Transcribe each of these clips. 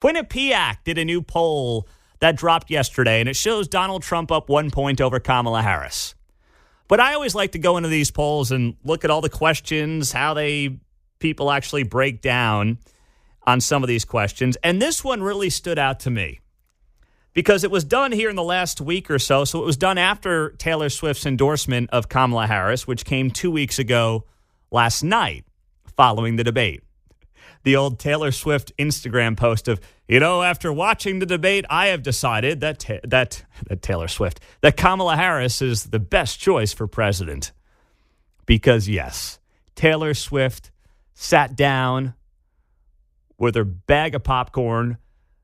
Quinnipiac did a new poll that dropped yesterday, and it shows Donald Trump up 1 point over Kamala Harris. But I always like to go into these polls and look at all the questions, how people actually break down on some of these questions. And this one really stood out to me because it was done here in the last week or so. So it was done after Taylor Swift's endorsement of Kamala Harris, which came 2 weeks ago last night following the debate. The old Taylor Swift Instagram post of, after watching the debate, I have decided that Kamala Harris is the best choice for president. Because, yes, Taylor Swift sat down with her bag of popcorn.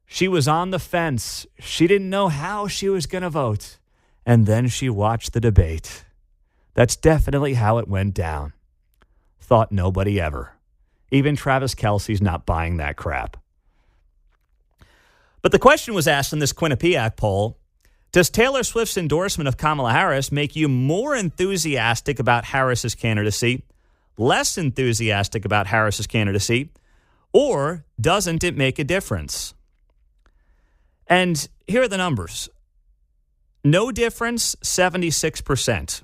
She was on the fence. She didn't know how she was going to vote. And then she watched the debate. That's definitely how it went down. Thought nobody ever. Even Travis Kelce's not buying that crap. But the question was asked in this Quinnipiac poll, does Taylor Swift's endorsement of Kamala Harris make you more enthusiastic about Harris's candidacy, less enthusiastic about Harris's candidacy, or doesn't it make a difference? And here are the numbers. No difference, 76%.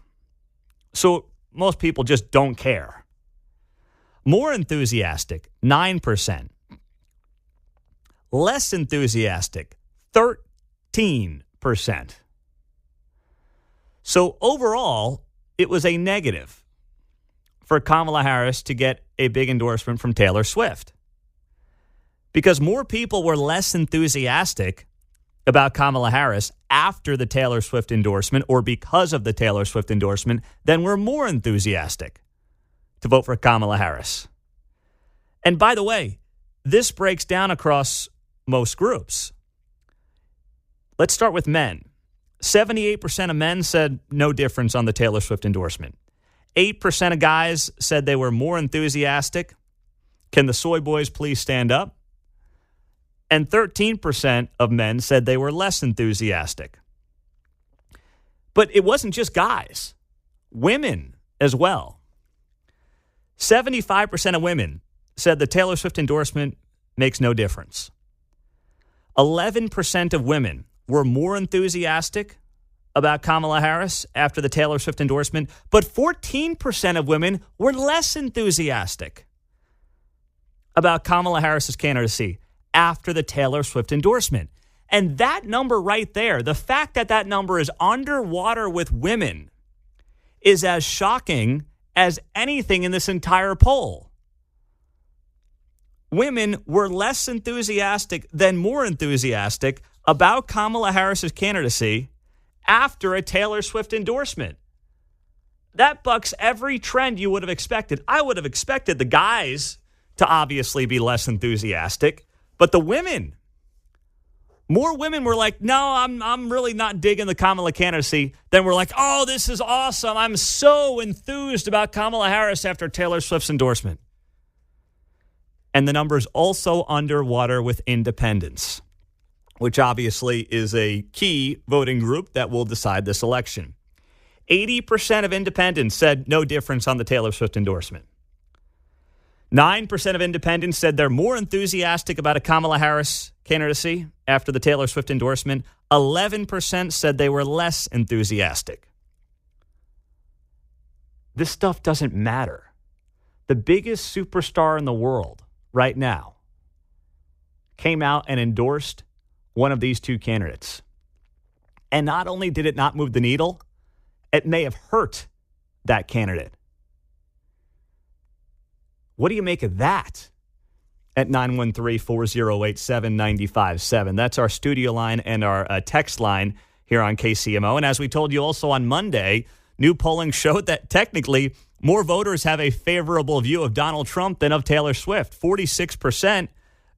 So most people just don't care. More enthusiastic, 9%. Less enthusiastic, 13%. So overall, it was a negative for Kamala Harris to get a big endorsement from Taylor Swift. Because more people were less enthusiastic about Kamala Harris after the Taylor Swift endorsement or because of the Taylor Swift endorsement than were more enthusiastic to vote for Kamala Harris. And by the way, this breaks down across most groups. Let's start with men. 78% of men said no difference on the Taylor Swift endorsement. 8% of guys said they were more enthusiastic. Can the soy boys please stand up? And 13% of men said they were less enthusiastic. But it wasn't just guys. Women as well. 75% of women said the Taylor Swift endorsement makes no difference. 11% of women were more enthusiastic about Kamala Harris after the Taylor Swift endorsement, but 14% of women were less enthusiastic about Kamala Harris's candidacy after the Taylor Swift endorsement. And that number right there, the fact that that number is underwater with women, is as shocking as anything in this entire poll. Women were less enthusiastic than more enthusiastic about Kamala Harris's candidacy after a Taylor Swift endorsement. That bucks every trend you would have expected. I would have expected the guys to obviously be less enthusiastic, but the women, more women were like, no, I'm really not digging the Kamala candidacy. Then we're like, oh, this is awesome. I'm so enthused about Kamala Harris after Taylor Swift's endorsement. And the number's also underwater with independents, which obviously is a key voting group that will decide this election. 80% of independents said no difference on the Taylor Swift endorsement. 9% of independents said they're more enthusiastic about a Kamala Harris candidacy after the Taylor Swift endorsement. 11% said they were less enthusiastic. This stuff doesn't matter. The biggest superstar in the world right now came out and endorsed one of these two candidates. And not only did it not move the needle, it may have hurt that candidate. What do you make of that? At 913-408-7957. That's our studio line and our text line here on KCMO. And as we told you also on Monday, new polling showed that technically more voters have a favorable view of Donald Trump than of Taylor Swift. 46%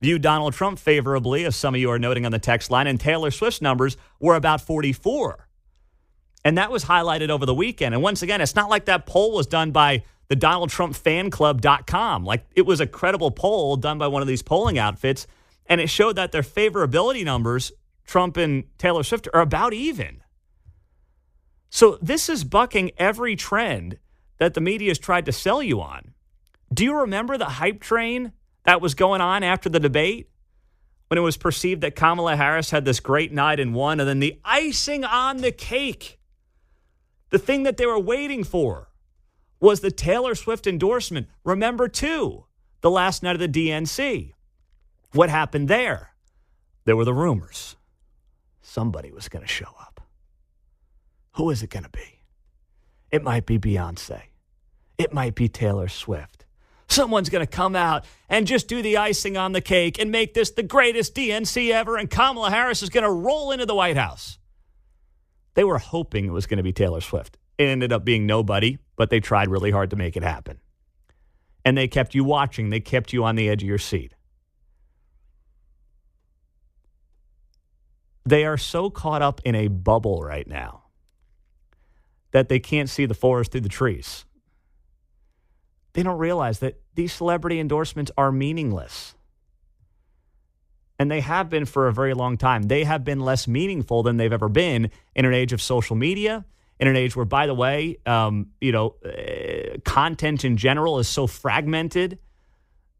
view Donald Trump favorably, as some of you are noting on the text line, and Taylor Swift's numbers were about 44. And that was highlighted over the weekend. And once again, it's not like that poll was done by the DonaldTrumpFanClub.com. Like, it was a credible poll done by one of these polling outfits, and it showed that their favorability numbers, Trump and Taylor Swift, are about even. So this is bucking every trend that the media has tried to sell you on. Do you remember the hype train that was going on after the debate? when it was perceived that Kamala Harris had this great night and won, and then the icing on the cake, the thing that they were waiting for, was the Taylor Swift endorsement. Remember, too, the last night of the DNC. What happened there? There were the rumors. Somebody was going to show up. Who is it going to be? It might be Beyonce. It might be Taylor Swift. Someone's going to come out and just do the icing on the cake and make this the greatest DNC ever, and Kamala Harris is going to roll into the White House. They were hoping it was going to be Taylor Swift. It ended up being nobody, but they tried really hard to make it happen. And they kept you watching. They kept you on the edge of your seat. They are so caught up in a bubble right now that they can't see the forest through the trees. They don't realize that these celebrity endorsements are meaningless. And they have been for a very long time. They have been less meaningful than they've ever been in an age of social media, in an age where, by the way, content in general is so fragmented.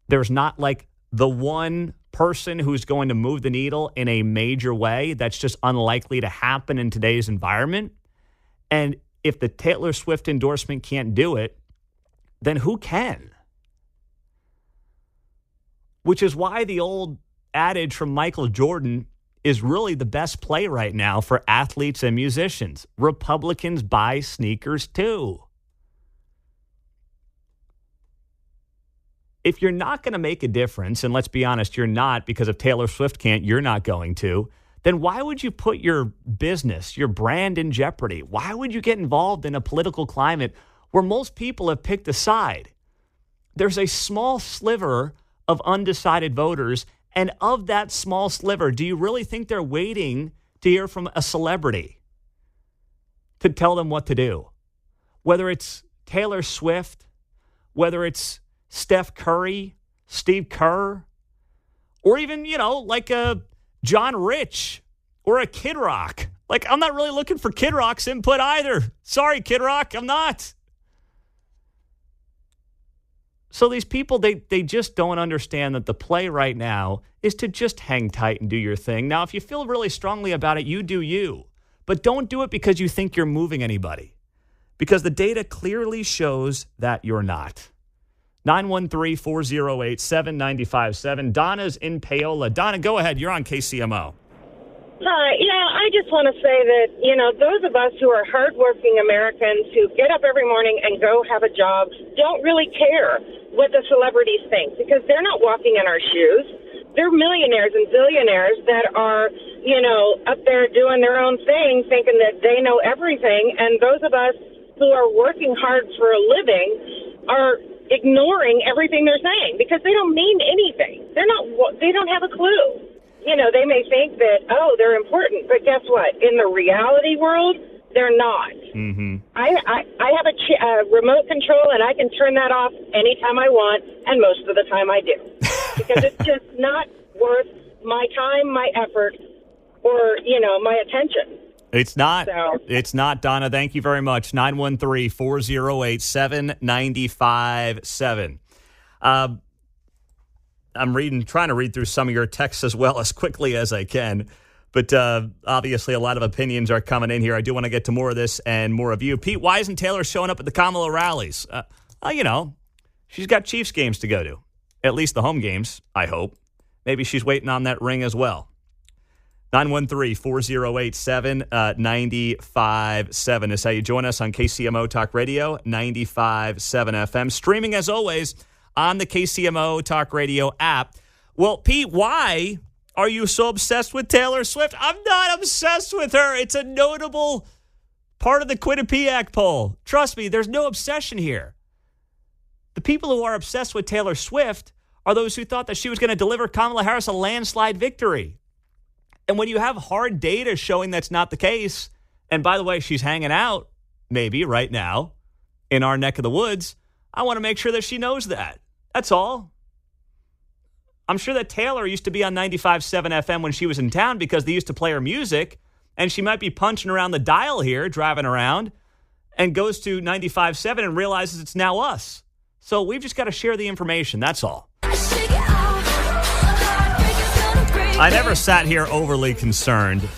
There's not like the one person who's going to move the needle in a major way. That's just unlikely to happen in today's environment. And if the Taylor Swift endorsement can't do it, then who can? Which is why the old adage from Michael Jordan is really the best play right now for athletes and musicians. Republicans buy sneakers too. If you're not going to make a difference, and let's be honest, you're not, because if Taylor Swift can't, you're not going to, then why would you put your business, your brand in jeopardy? Why would you get involved in a political climate where most people have picked a side? There's a small sliver of undecided voters, and of that small sliver, do you really think they're waiting to hear from a celebrity to tell them what to do? Whether it's Taylor Swift, whether it's Steph Curry, Steve Kerr, or even, like a John Rich or a Kid Rock. Like, I'm not really looking for Kid Rock's input either. Sorry, Kid Rock, I'm not. So these people, they just don't understand that the play right now is to just hang tight and do your thing. Now, if you feel really strongly about it, you do you. But don't do it because you think you're moving anybody. Because the data clearly shows that you're not. 913-408-7957. Donna's in Paola. Donna, go ahead. You're on KCMO. Hi. Yeah, I just want to say that, those of us who are hardworking Americans who get up every morning and go have a job don't really care what the celebrities think, because they're not walking in our shoes. They're millionaires and billionaires that are, up there doing their own thing, thinking that they know everything. And those of us who are working hard for a living are ignoring everything they're saying because they don't mean anything. They don't have a clue. They may think that, they're important, but guess what? In the reality world, they're not. Mm-hmm. I have a remote control, and I can turn that off anytime I want, and most of the time I do. Because it's just not worth my time, my effort, or, my attention. It's not. So. It's not, Donna. Thank you very much. 913-408-7957. I'm trying to read through some of your texts as well as quickly as I can. But obviously a lot of opinions are coming in here. I do want to get to more of this and more of you. Pete, why isn't Taylor showing up at the Kamala rallies? She's got Chiefs games to go to. At least the home games, I hope. Maybe she's waiting on that ring as well. 913-408-7957 is how you join us on KCMO Talk Radio, 95.7 FM. Streaming, as always, on the KCMO Talk Radio app. Well, Pete, why are you so obsessed with Taylor Swift? I'm not obsessed with her. It's a notable part of the Quinnipiac poll. Trust me, there's no obsession here. The people who are obsessed with Taylor Swift are those who thought that she was going to deliver Kamala Harris a landslide victory. And when you have hard data showing that's not the case, and by the way, she's hanging out, maybe right now, in our neck of the woods, I want to make sure that she knows that. That's all. I'm sure that Taylor used to be on 95.7 FM when she was in town because they used to play her music, and she might be punching around the dial here, driving around, and goes to 95.7 and realizes it's now us. So we've just got to share the information. That's all. Shake it off. Heartbreak is gonna break. I never sat here overly concerned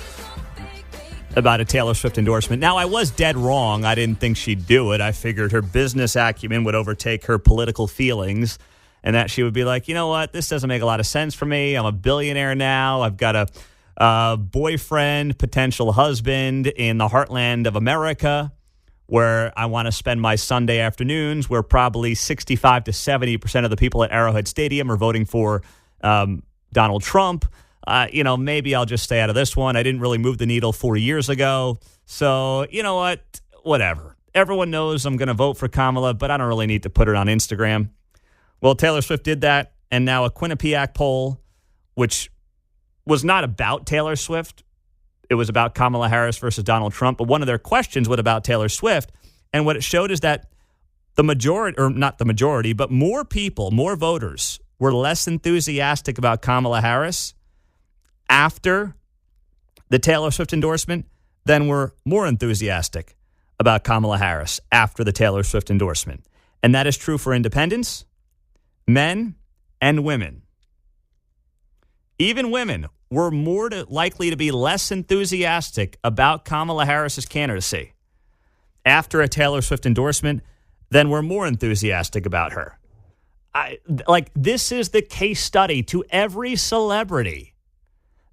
about a Taylor Swift endorsement. Now, I was dead wrong. I didn't think she'd do it. I figured her business acumen would overtake her political feelings and that she would be like, you know what, this doesn't make a lot of sense for me. I'm a billionaire now. I've got a boyfriend, potential husband in the heartland of America where I want to spend my Sunday afternoons, where probably 65 to 70% of the people at Arrowhead Stadium are voting for Donald Trump. Maybe I'll just stay out of this one. I didn't really move the needle 4 years ago. So, you know what? Whatever. Everyone knows I'm going to vote for Kamala, but I don't really need to put it on Instagram. Well, Taylor Swift did that, and now a Quinnipiac poll, which was not about Taylor Swift. It was about Kamala Harris versus Donald Trump. But one of their questions was about Taylor Swift. And what it showed is that the majority, or not the majority, but more people, more voters were less enthusiastic about Kamala Harris after the Taylor Swift endorsement than were more enthusiastic about Kamala Harris after the Taylor Swift endorsement. And that is true for independents, men, and women. Even women were more likely to be less enthusiastic about Kamala Harris's candidacy after a Taylor Swift endorsement than were more enthusiastic about her. This is the case study to every celebrity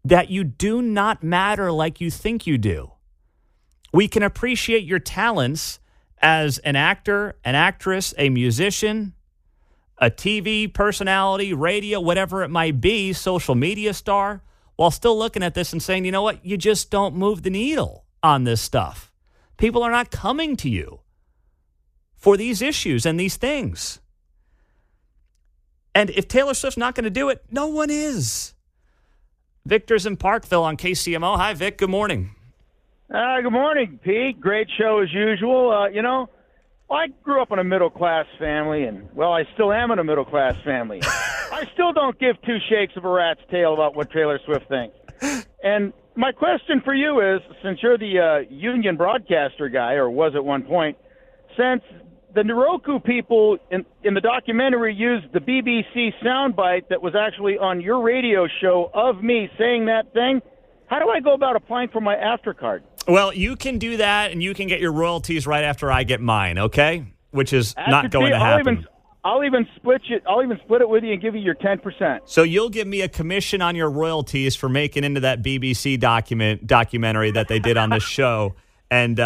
that you do not matter like you think you do. We can appreciate your talents as an actor, an actress, a musician, a TV personality, radio, whatever it might be, social media star, while still looking at this and saying, you know what, you just don't move the needle on this stuff. People are not coming to you for these issues and these things. And if Taylor Swift's not going to do it, no one is. Victor's in Parkville on KCMO. Hi, Vic. Good morning. Good morning, Pete. Great show as usual. I grew up in a middle-class family, and, I still am in a middle-class family. I still don't give two shakes of a rat's tail about what Taylor Swift thinks. And my question for you is, since you're the union broadcaster guy, or was at one point, since the Roku people in the documentary used the BBC soundbite that was actually on your radio show of me saying that thing, how do I go about applying for my AfterCard? Well, you can do that, and you can get your royalties right after I get mine, okay? Which is not going to happen. I'll even split it with you and give you your 10%. So you'll give me a commission on your royalties for making into that BBC documentary that they did on this show, and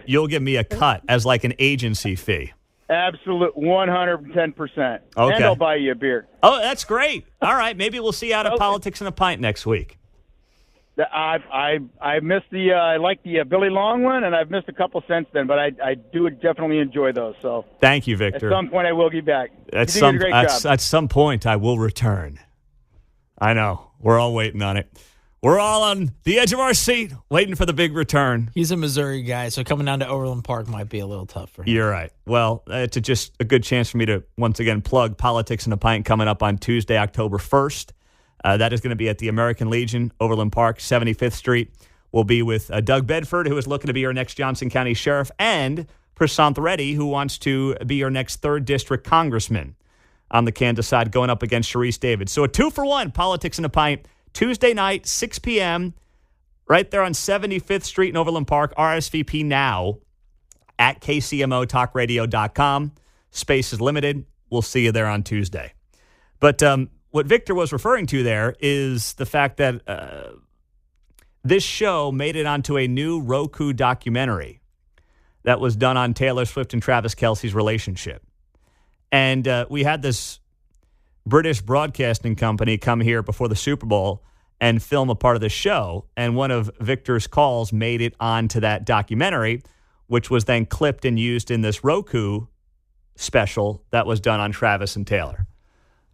you'll give me a cut as like an agency fee. Absolute 110%. Okay. And I'll buy you a beer. Oh, that's great. All right, maybe we'll see you out of Politics and a Pint next week. I missed I like the Billy Long one, and I've missed a couple since then, but I do definitely enjoy those. So thank you, Victor. At some point, I will get back. At some point, I will return. I know. We're all waiting on it. We're all on the edge of our seat, waiting for the big return. He's a Missouri guy, so coming down to Overland Park might be a little tough for him. You're right. Well, it's just a good chance for me to once again plug Politics and a Pint coming up on Tuesday, October 1st. That is going to be at the American Legion, Overland Park, 75th Street. We'll be with Doug Bedford, who is looking to be our next Johnson County Sheriff, and Prasanth Reddy, who wants to be your next 3rd District Congressman on the Kansas side, going up against Sharice David. So a 2-for-1 Politics and a Pint, Tuesday night, 6 p.m., right there on 75th Street in Overland Park. RSVP now at KCMOTalkRadio.com. Space is limited. We'll see you there on Tuesday. But what Victor was referring to there is the fact that this show made it onto a new Roku documentary that was done on Taylor Swift and Travis Kelce's relationship. And we had this British broadcasting company come here before the Super Bowl and film a part of the show. And one of Victor's calls made it onto that documentary, which was then clipped and used in this Roku special that was done on Travis and Taylor.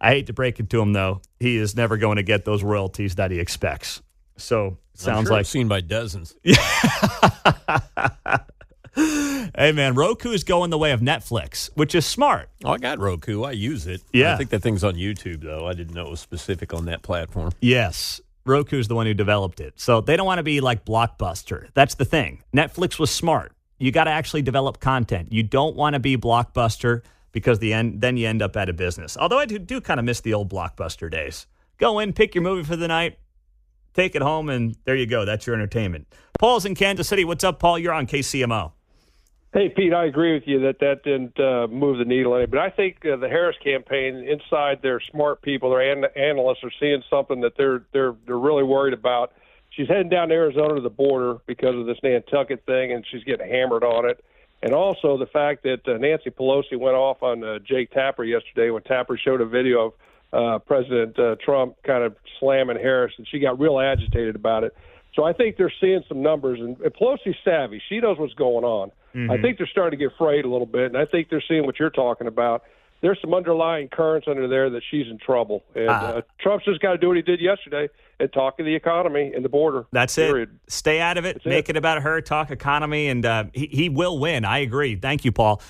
I hate to break it to him, though. He is never going to get those royalties that he expects. So, sounds like... seen by dozens. Hey, man, Roku is going the way of Netflix, which is smart. Oh, I got Roku. I use it. Yeah. I think that thing's on YouTube, though. I didn't know it was specific on that platform. Yes. Roku is the one who developed it. So, they don't want to be like Blockbuster. That's the thing. Netflix was smart. You got to actually develop content. You don't want to be Blockbuster, because then you end up out of business. Although I do kind of miss the old Blockbuster days. Go in, pick your movie for the night, take it home, and there you go. That's your entertainment. Paul's in Kansas City. What's up, Paul? You're on KCMO. Hey, Pete, I agree with you that didn't move the needle any. But I think the Harris campaign, inside their smart people, their analysts, are seeing something that they're really worried about. She's heading down to Arizona to the border because of this Nantucket thing, and she's getting hammered on it. And also the fact that Nancy Pelosi went off on Jake Tapper yesterday when Tapper showed a video of President Trump kind of slamming Harris, and she got real agitated about it. So I think they're seeing some numbers, and Pelosi's savvy. She knows what's going on. Mm-hmm. I think they're starting to get frayed a little bit, and I think they're seeing what you're talking about. There's some underlying currents under there that she's in trouble. And Trump's just got to do what he did yesterday and talk to the economy and the border. That's period. It. Stay out of it. Make it about her, talk economy, and he will win. I agree. Thank you, Paul.